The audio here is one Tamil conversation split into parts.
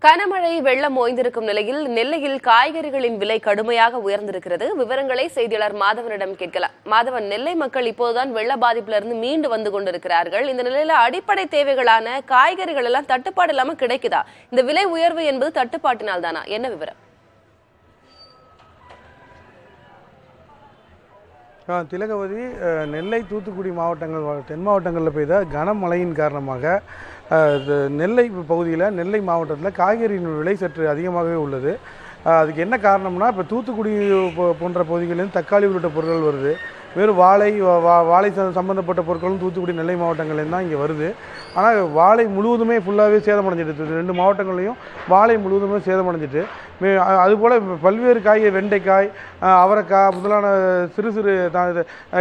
கனமழை வெள்ளம் ஓய்ந்திருக்கும் நிலையில் நெல்லையில் காய்கறிகளின் விலை கடுமையாக உயர்ந்திருக்கிறது. விவரங்களை செய்தியாளர் மாதவனிடம் கேட்கலாம். மாதவன், நெல்லை மக்கள் இப்போதுதான் வெள்ள பாதிப்பிலிருந்து மீண்டு வந்து கொண்டிருக்கிறார்கள். இந்த நிலையில அடிப்படை தேவைகளான காய்கறிகள் எல்லாம் தட்டுப்பாடு இல்லாம கிடைக்குதா? இந்த விலை உயர்வு என்பது தட்டுப்பாட்டினால் தானா? என்ன விவரம்? திலகவதி, நெல்லை தூத்துக்குடி மாவட்டங்கள் தென் மாவட்டங்களில் பெய்த கனமழையின் காரணமாக நெல்லை பகுதியில் நெல்லை மாவட்டத்தில் காய்கறியின் விலை சற்று அதிகமாகவே உள்ளது. அதுக்கு என்ன காரணம்னா, இப்போ தூத்துக்குடி போன்ற பகுதிகளிலும் தக்காளி உள்ளிட்ட பொருட்கள் வருது. வெறும் வாழை சம்பந்தப்பட்ட பொருட்களும் தூத்துக்குடி நெல்லை மாவட்டங்கள்லேருந்து தான் இங்கே வருது. ஆனால் வாழை முழுவதுமே ஃபுல்லாகவே சேதமடைஞ்சிட்டு, 2 மாவட்டங்கள்லையும் வாழை முழுவதுமே சேதமடைஞ்சிட்டு. அதுபோல் பல்வேறு காய்கறி, வெண்டைக்காய், அவரைக்காய் முதலான சிறு சிறு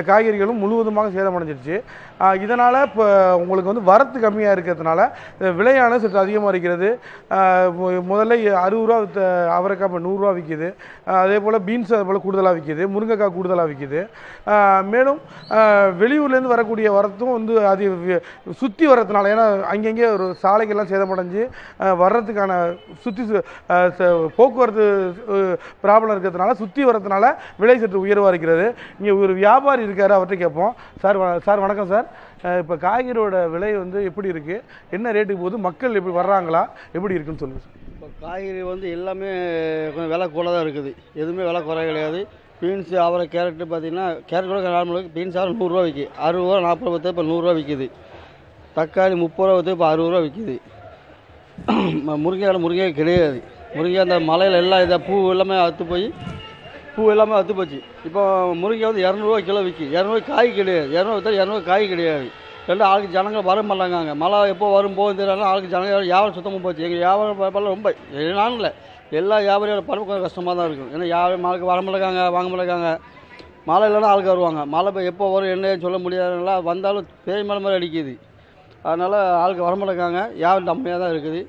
காய்கறிகளும் முழுவதுமாக சேதமடைஞ்சிடுச்சு. இதனால் இப்போ உங்களுக்கு வந்து வரத்து கம்மியாக இருக்கிறதுனால விலையானது சற்று அதிகமாக இருக்கிறது. முதல்ல 60 ரூபா விற்ற அவரைக்காய் இப்போ 100 ரூபா விற்கிது. அதே போல் பீன்ஸ் அது போல் கூடுதலாக விற்கிது, முருங்கைக்காய் கூடுதலாக விற்கிது. மேலும் வெளியூர்லேருந்து வரக்கூடிய வரத்தும் வந்து அது சுற்றி வரதுனால, ஏன்னா அங்கங்கே ஒரு சாலைகள்லாம் சேதமடைஞ்சு வர்றதுக்கான சுற்றி போக்குவரத்து ப்ராப்ளம் இருக்கிறதுனால சுற்றி வரதுனால விலை சற்று உயர்வாக இருக்கிறது. இங்கே ஒரு வியாபாரி இருக்கார், அவர்கிட்ட கேட்போம். சார் வணக்கம் சார். இப்போ காய்கறியோட விலை வந்து எப்படி இருக்குது, என்ன ரேட்டுக்கு போகுது, மக்கள் எப்படி வர்றாங்களா, எப்படி இருக்குன்னு சொல்லுங்கள் சார். இப்போ காய்கறி வந்து எல்லாமே கொஞ்சம் விலை கூட தான் இருக்குது, எதுவுமே விலை குறை கிடையாது. பீன்ஸு, அவரை, கேரட்டு பார்த்தீங்கன்னா கேரட் கூட நார்மலுக்கு பீன்ஸ் 100 ரூபா விற்கி, 60 ரூபா 40 ரூபா விற்று இப்போ 100 ரூபா விற்கிது. தக்காளி 30 ரூபா விற்று இப்போ 60 ரூபா விற்கிது. முருங்கை கிடையாது. முருங்கை அந்த மலையில் எல்லாம் இதாக பூ எல்லாமே அத்து போச்சு. இப்போ முருங்கை வந்து 200 ரூபா கிலோ விற்கி, 200 காய் கிடையாது. 200 காய் கிடையாது. ரெண்டு ஆளுக்கு ஜனங்கள் வர மாட்டாங்க. மழை எப்போ வரும் போகும் தெரியல, ஆளுக்கு ஜனங்கள் வியாபாரம் சுத்தமாக போச்சு. எங்கள் வியாபாரம் ரொம்ப நானும் இல்லை, எல்லா வியாபாரியோட பருவம் கொஞ்சம் கஷ்டமாக தான் இருக்கும். ஏன்னா வியாபாரம் ஆளுக்கு வர மாட்டாங்க, வாங்க மாட்டாங்க. மழை இல்லைன்னா ஆளுக்கு வருவாங்க. மழை எப்போ வரும் என்ன சொல்ல முடியாதுங்களா, வந்தாலும் பேய் மழை மாதிரி அடிக்குது. அதனால் ஆளுக்கு வர மாட்டாங்க, வியாபாரம் கம்மியாக தான் இருக்குது.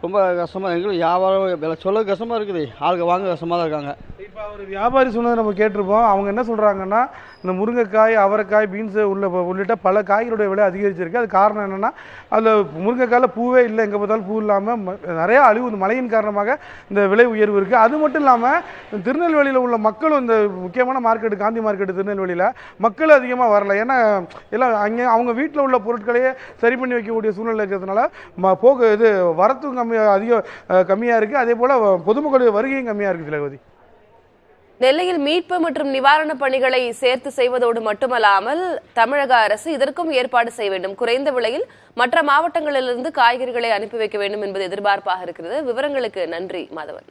ரொம்ப கஷ்டமாக, எங்களுக்கு வியாபாரம் சொல்ல கஷ்டமாக இருக்குது, ஆளுக்கு வாங்க கஷ்டமாக தான் இருக்காங்க. இப்போ ஒரு வியாபாரி சொன்னதை நம்ம கேட்டிருப்போம். அவங்க என்ன சொல்கிறாங்கன்னா, இந்த முருங்கைக்காய், அவரைக்காய், பீன்ஸு உள்ளிட்ட பல காய்கறியோட விலை அதிகரிச்சிருக்கு. அது காரணம் என்னென்னா, அதில் முருங்கைக்காயில் பூவே இல்லை, எங்கே பார்த்தாலும் பூ இல்லாமல் நிறையா அழிவு, இந்த மழையின் காரணமாக இந்த விலை உயர்வு இருக்குது. அது மட்டும் இல்லாமல் திருநெல்வேலியில் உள்ள மக்களும், இந்த முக்கியமான மார்க்கெட்டு காந்தி மார்க்கெட்டு திருநெல்வேலியில் மக்கள் அதிகமாக வரல. ஏன்னா எல்லாம் அங்கே அவங்க வீட்டில் உள்ள பொருட்களையே சரி பண்ணி வைக்கக்கூடிய சூழ்நிலை இருக்கிறதுனால வரத்தும் கம்மியாக இருக்குது. அதே போல் பொதுமக்களுடைய வருகையும் கம்மியாக இருக்குது. திலகவதி, நெல்லையில் மீட்பு மற்றும் நிவாரண பணிகளை சேர்த்து செய்வதோடு மட்டுமல்லாமல் தமிழக அரசு இதற்கும் ஏற்பாடு செய்ய வேண்டும். குறைந்த விலையில் மற்ற மாவட்டங்களிலிருந்து காய்கறிகளை அனுப்பி வைக்க வேண்டும் என்பது எதிர்பார்ப்பாக இருக்கிறது. விவரங்களுக்கு நன்றி மாதவன்.